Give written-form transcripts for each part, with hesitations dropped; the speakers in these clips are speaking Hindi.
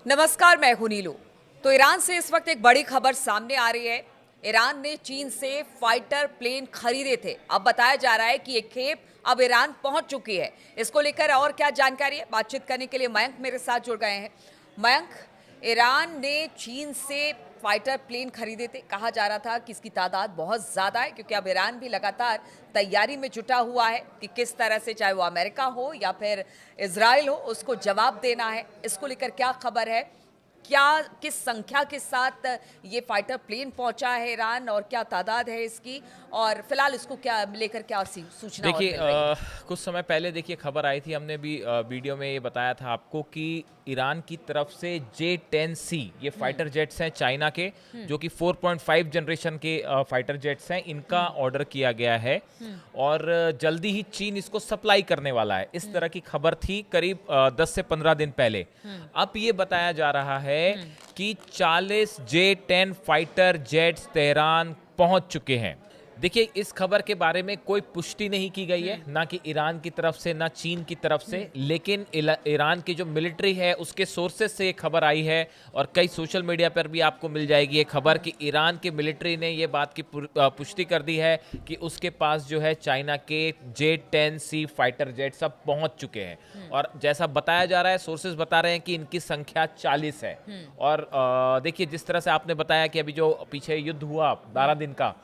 नमस्कार, मैं हूं नीलू। तो ईरान से इस वक्त एक बड़ी खबर सामने आ रही है। ईरान ने चीन से फाइटर प्लेन खरीदे थे। अब बताया जा रहा है कि ये खेप अब ईरान पहुंच चुकी है। इसको लेकर और क्या जानकारी है, बातचीत करने के लिए मयंक मेरे साथ जुड़ गए हैं। मयंक, ईरान ने चीन से फाइटर प्लेन खरीदे थे। कहा जा रहा था कि इसकी तादाद बहुत ज़्यादा है, क्योंकि अब ईरान भी लगातार तैयारी में जुटा हुआ है कि किस तरह से, चाहे वो अमेरिका हो या फिर इजराइल हो, उसको जवाब देना है। इसको लेकर क्या खबर है, क्या किस संख्या के साथ ये फाइटर प्लेन पहुंचा है ईरान और क्या तादाद है इसकी, और फिलहाल इसको क्या लेकर क्या सूचना और देखिए मिल रही है? कुछ समय पहले देखिए खबर आई थी, हमने भी वीडियो में ये बताया था आपको कि ईरान की तरफ से J-10C ये फाइटर जेट्स हैं चाइना के, जो कि 4.5 जनरेशन के फाइटर जेट्स हैं, इनका ऑर्डर किया गया है और जल्दी ही चीन इसको सप्लाई करने वाला है। इस तरह की खबर थी करीब 10 से 15 दिन पहले। अब ये बताया जा रहा है कि 40 J-10 फाइटर जेट्स तेहरान पहुंच चुके हैं। देखिए, इस खबर के बारे में कोई पुष्टि नहीं की गई है, ना कि ईरान की तरफ से ना चीन की तरफ से, लेकिन ईरान की जो मिलिट्री है उसके सोर्सेस से ये खबर आई है और कई सोशल मीडिया पर भी आपको मिल जाएगी ये खबर कि ईरान की मिलिट्री ने ये बात की पुष्टि कर दी है कि उसके पास जो है चाइना के J-10C फाइटर जेट सब पहुंच चुके हैं। और जैसा बताया जा रहा है, सोर्सेस बता रहे हैं कि इनकी संख्या 40 है। और देखिए, जिस तरह से आपने बताया कि अभी जो पीछे युद्ध हुआ 12 दिन का,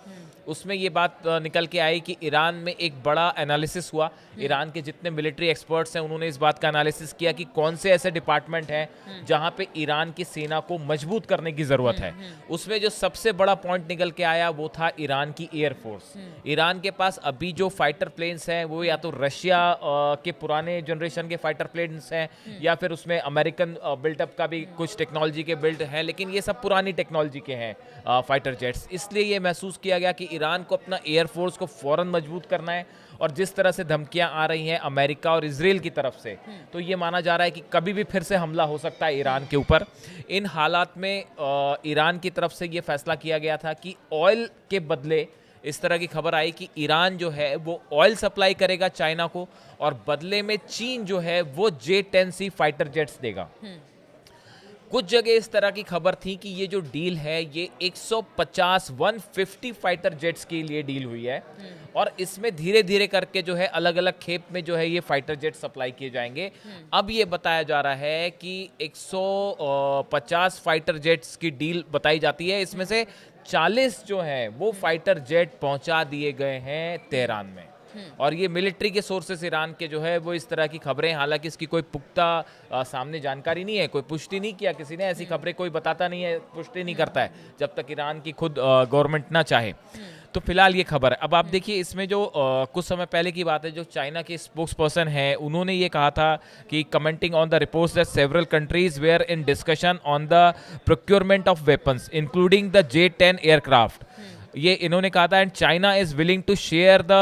उसमें ये बात निकल के आई कि ईरान में एक बड़ा एनालिसिस हुआ। ईरान के जितने मिलिट्री एक्सपर्ट्स हैं उन्होंने इस बात का एनालिसिस किया कि कौन से ऐसे डिपार्टमेंट हैं जहां पे ईरान की सेना को मजबूत करने की ज़रूरत है। उसमें जो सबसे बड़ा पॉइंट निकल के आया वो था ईरान की एयरफोर्स। ईरान के पास अभी जो फाइटर प्लेन्स हैं वो या तो रशिया के पुराने जनरेशन के फाइटर प्लेन्स हैं या फिर उसमें अमेरिकन बिल्टअप का भी कुछ टेक्नोलॉजी के बिल्ड हैं, लेकिन ये सब पुरानी टेक्नोलॉजी के हैं फाइटर जेट्स। इसलिए ये महसूस किया गया कि ईरान को अपना एयरफोर्स को फौरन मजबूत करना है। और जिस तरह से धमकियां आ रही हैं अमेरिका और इजराइल की तरफ से, तो ये माना जा रहा है कि कभी भी फिर से हमला हो सकता है ईरान के ऊपर। इन हालात में ईरान की तरफ से ये फैसला किया गया था कि ऑयल के बदले, इस तरह की खबर आई कि ईरान जो है वो ऑयल सप्लाई करेगा चाइना को और बदले में चीन जो है वो J-10C फाइटर जेट्स देगा। कुछ जगह इस तरह की खबर थी कि ये जो डील है ये 150 फाइटर जेट्स के लिए डील हुई है और इसमें धीरे धीरे करके जो है अलग अलग खेप में जो है ये फाइटर जेट सप्लाई किए जाएंगे। अब ये बताया जा रहा है कि 150 फाइटर जेट्स की डील बताई जाती है, इसमें से 40 जो हैं वो फाइटर जेट पहुंचा दिए गए हैं तेहरान में। और ये मिलिट्री के सोर्सेस ईरान के जो है वो इस तरह की खबरें, हालांकि इसकी कोई पुख्ता सामने जानकारी नहीं है, कोई पुष्टि नहीं किया किसी ने। ऐसी खबरें कोई बताता नहीं है, पुष्टि नहीं करता है जब तक ईरान की खुद गवर्नमेंट ना चाहे। तो फिलहाल ये खबर है। अब आप देखिए, इसमें जो कुछ समय पहले की बात है, जो चाइना के स्पोक्स पर्सन है उन्होंने ये कहा था कि commenting on the reports that several countries were in discussion on the procurement of weapons including the J-10 aircraft, ये इन्होंने कहा था, and China is willing to share the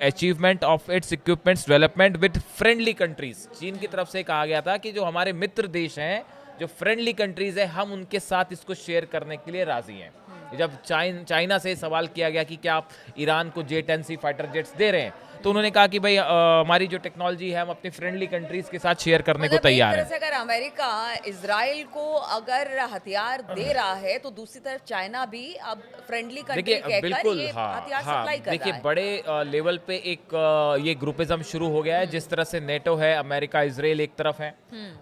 achievement of its equipments development with friendly countries. चीन की तरफ से कहा गया था कि जो हमारे मित्र देश हैं, जो फ्रेंडली कंट्रीज है, हम उनके साथ इसको शेयर करने के लिए राजी हैं। जब चाइना से सवाल किया गया कि क्या आप ईरान को J-10C फाइटर जेट्स दे रहे हैं, तो उन्होंने कहा कि भाई हमारी जो टेक्नोलॉजी है हम अपनी फ्रेंडली कंट्रीज के साथ शेयर करने को तैयार हैं। अगर अमेरिका इजराइल को अगर हथियार दे रहा है, तो दूसरी तरफ चाइना भी अब फ्रेंडली कंट्री देखिए बिल्कुल, ये हाँ हथियार हाँ, सप्लाई कर देखिए रहा है। बड़े लेवल पे एक ये ग्रुपिज्म शुरू हो गया है। जिस तरह से नेटो है, अमेरिका इजराइल एक तरफ है,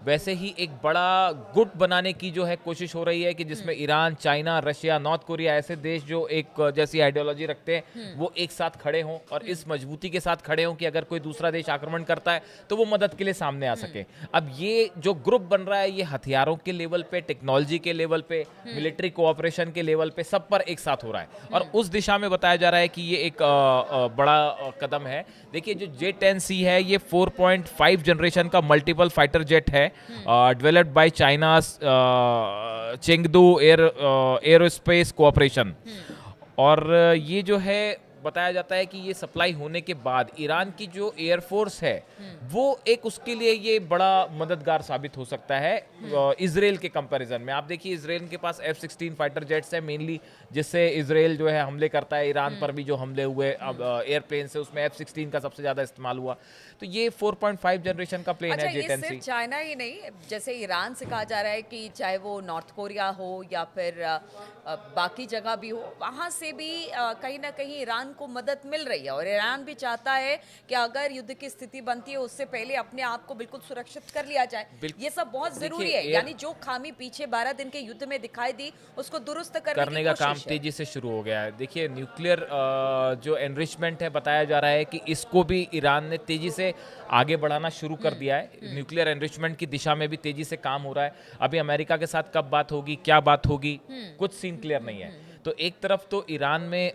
वैसे ही एक बड़ा गुट बनाने की जो है कोशिश हो रही है कि जिसमें Iran, China, Russia, north Korea ऐसे देश जो एक जैसी आइडियोलॉजी रखते हैं वो एक साथ खड़े हों और इस मजबूती के साथ खड़े हों कि अगर कोई दूसरा देश आक्रमण करता है तो वो मदद के लिए सामने आ सके। अब ये जो ग्रुप बन रहा है ये हथियारों के लेवल पे, टेक्नोलॉजी के लेवल पे, मिलिट्री कोऑपरेशन के लेवल पे, सब पर एक साथ हो रहा है और उस दिशा में बताया जा रहा है कि ये एक बड़ा कदम है। देखिए, जो J-10C है ये 4.5 जनरेशन का मल्टीपल फाइटर जेट है, developed by China Chengdu aerospace cooperation. और ये जो है बताया जाता है कि ये सप्लाई होने के बाद ईरान की जो एयरफोर्स है वो एक उसके लिए ये बड़ा मददगार साबित हो सकता है इसराइल के कंपैरिजन में। आप देखिए इसराइल के पास F-16 फाइटर जेट्स है मेनली, जिससे इसराइल जो है हमले करता है। ईरान पर भी जो हमले हुए अब एयरप्लेन से, उसमें F-16 का सबसे ज्यादा इस्तेमाल हुआ। तो ये 4.5 जनरेशन का प्लेन अच्छा, है ये J-10C। सिर्फ चाइना ही नहीं, जैसे ईरान से कहा जा रहा है कि चाहे वो नॉर्थ कोरिया हो या फिर बाकी जगह भी हो, वहाँ से भी कहीं ना कहीं ईरान को मदद मिल रही है। और ईरान भी चाहता है कि अगर युद्ध की स्थिति बनती है उससे पहले अपने आप को बिल्कुल सुरक्षित कर लिया जाए। ये सब बहुत जरूरी है, यानी जो खामी पीछे 12 दिन के युद्ध में दिखाई दी उसको दुरुस्त करने का की काम कोशिश है। तेजी से शुरू हो गया है। देखिए न्यूक्लियर जो एनरिचमेंट है, बताया जा रहा है कि इसको भी ईरान ने तेजी से आगे बढ़ाना शुरू कर दिया है। न्यूक्लियर एनरिचमेंट की दिशा में भी तेजी से काम हो रहा है। अभी अमेरिका के साथ कब बात होगी, क्या बात होगी, कुछ सीन क्लियर नहीं है। तो एक तरफ तो ईरान में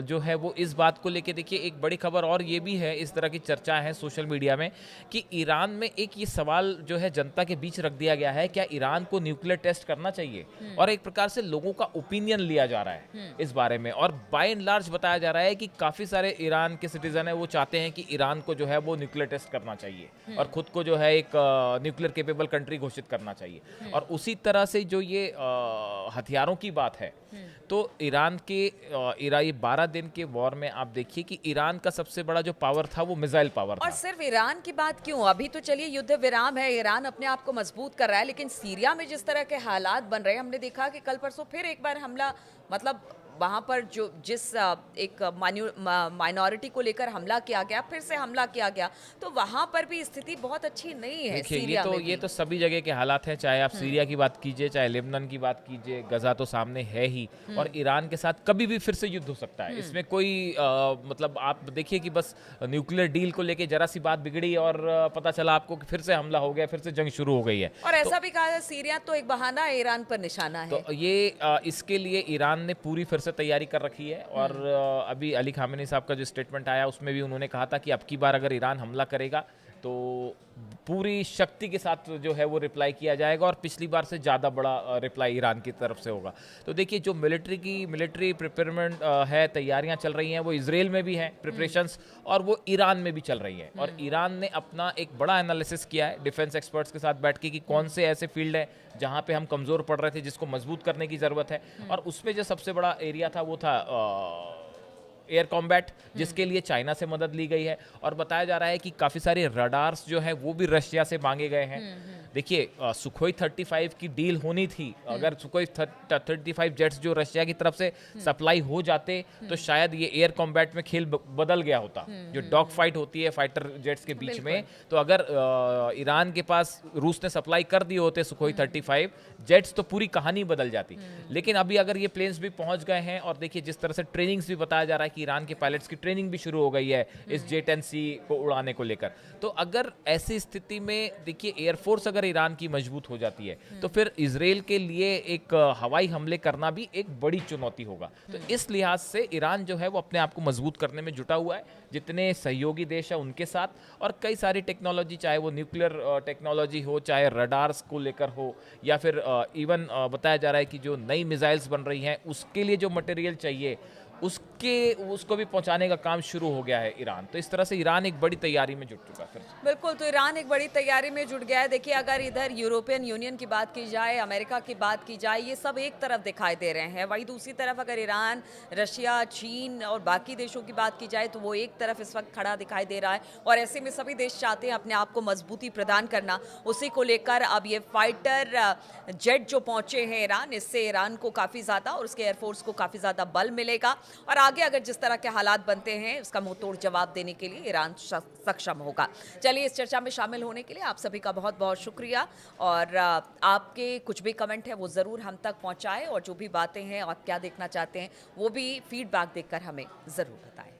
जो है वो इस बात को लेके, देखिए एक बड़ी खबर और ये भी है, इस तरह की चर्चा है सोशल मीडिया में कि ईरान में एक ये सवाल जो है जनता के बीच रख दिया गया है, क्या ईरान को न्यूक्लियर टेस्ट करना चाहिए। और एक प्रकार से लोगों का ओपिनियन लिया जा रहा है इस बारे में। और बाय एंड लार्ज बताया जा रहा है कि काफी सारे ईरान के सिटीजन है वो चाहते हैं कि ईरान को जो है वो न्यूक्लियर टेस्ट करना चाहिए और खुद को जो है एक न्यूक्लियर केपेबल कंट्री घोषित करना चाहिए। और उसी तरह से जो ये हथियारों की बात है, तो ईरान के ये 12 दिन के वॉर में आप देखिए कि ईरान का सबसे बड़ा जो पावर था वो मिसाइल पावर और था। सिर्फ ईरान की बात क्यों, अभी तो चलिए युद्ध विराम है, ईरान अपने आप को मजबूत कर रहा है, लेकिन सीरिया में जिस तरह के हालात बन रहे हैं, हमने देखा कि कल परसों फिर एक बार हमला, मतलब वहां पर जो जिस एक माइनॉरिटी को लेकर हमला किया गया, फिर से हमला किया गया, तो वहां पर भी स्थिति बहुत अच्छी नहीं है। देखिए सीरिया में ये तो सभी जगह के हालात हैं, चाहे आप सीरिया की बात कीजिए, चाहे लेबनान की बात कीजिए, गजा तो सामने है ही। और ईरान के साथ कभी भी फिर से युद्ध हो सकता है, इसमें कोई मतलब आप देखिए कि बस न्यूक्लियर डील को लेके जरा सी बात बिगड़ी और पता चला आपको कि फिर से हमला हो गया, फिर से जंग शुरू हो गई है। और ऐसा भी कहा है सीरिया तो एक बहाना है, ईरान पर निशाना है। तो ये इसके लिए ईरान ने पूरी फिर से तैयारी कर रखी है। और अभी अली खामेनी साहब का जो स्टेटमेंट आया उसमें भी उन्होंने कहा था कि अब की बार अगर ईरान हमला करेगा तो पूरी शक्ति के साथ जो है वो रिप्लाई किया जाएगा और पिछली बार से ज़्यादा बड़ा रिप्लाई ईरान की तरफ से होगा। तो देखिए जो मिलिट्री प्रिपेयरमेंट है, तैयारियां चल रही हैं, वो इजराइल में भी हैं प्रिपरेशंस, और वो ईरान में भी चल रही हैं। और ईरान ने अपना एक बड़ा एनालिसिस किया है डिफेंस एक्सपर्ट्स के साथ बैठ के कि कौन से ऐसे फील्ड हैं जहाँ पे हम कमज़ोर पड़ रहे थे, जिसको मजबूत करने की ज़रूरत है। और उसमें जो सबसे बड़ा एरिया था वो था एयर कॉम्बैट, जिसके लिए चाइना से मदद ली गई है। और बताया जा रहा है कि काफ़ी सारे रडार्स जो हैं वो भी रशिया से मांगे गए हैं। देखिए सुखोई 35 की डील होनी थी, अगर सुखोई 35 जेट्स जो रशिया की तरफ से सप्लाई हो जाते तो शायद ये एयर कॉम्बैट में खेल बदल गया होता। जो डॉग फाइट होती है फाइटर जेट्स के बीच में, तो अगर ईरान के पास रूस ने सप्लाई कर दिए होते सुखोई 35 जेट्स तो पूरी कहानी बदल जाती। लेकिन अभी अगर ये प्लेन्स भी पहुंच गए हैं, और देखिए जिस तरह से ट्रेनिंग्स भी बताया जा रहा है कि ईरान के पायलट्स की ट्रेनिंग भी शुरू हो गई है इस J-10C को उड़ाने को लेकर, तो अगर ऐसी स्थिति में देखिए एयरफोर्स अगर ईरान की मजबूत हो जाती है तो फिर इजराइल के लिए एक हवाई हमले करना भी एक बड़ी चुनौती होगा। तो इस लिहाज से ईरान जो है वो अपने आप को मजबूत करने में जुटा हुआ है, जितने सहयोगी देश है उनके साथ, और कई सारी टेक्नोलॉजी, चाहे वो न्यूक्लियर टेक्नोलॉजी हो, चाहे रडार्स को लेकर हो, या फिर इवन बताया जा रहा है कि जो नई मिसाइल्स बन रही हैं उसके लिए जो मटेरियल चाहिए उसको भी पहुंचाने का काम शुरू हो गया है ईरान। तो इस तरह से ईरान एक बड़ी तैयारी में जुट चुका है फिर। बिल्कुल, तो ईरान एक बड़ी तैयारी में जुट गया है। देखिए अगर इधर यूरोपियन यूनियन की बात की जाए, अमेरिका की बात की जाए, ये सब एक तरफ दिखाई दे रहे हैं, वहीं दूसरी तरफ अगर ईरान, रशिया, चीन और बाकी देशों की बात की जाए तो वो एक तरफ इस वक्त खड़ा दिखाई दे रहा है। और ऐसे में सभी देश चाहते हैं अपने आप को मजबूती प्रदान करना। उसी को लेकर अब ये फाइटर जेट जो पहुंचे हैं ईरान, इससे ईरान को काफ़ी ज़्यादा और उसके एयरफोर्स को काफ़ी ज़्यादा बल मिलेगा। और आगे अगर जिस तरह के हालात बनते हैं उसका मुंहतोड़ जवाब देने के लिए ईरान सक्षम होगा। चलिए, इस चर्चा में शामिल होने के लिए आप सभी का बहुत बहुत शुक्रिया। और आपके कुछ भी कमेंट है वो ज़रूर हम तक पहुंचाएं, और जो भी बातें हैं और क्या देखना चाहते हैं वो भी फीडबैक देकर हमें ज़रूर बताएं।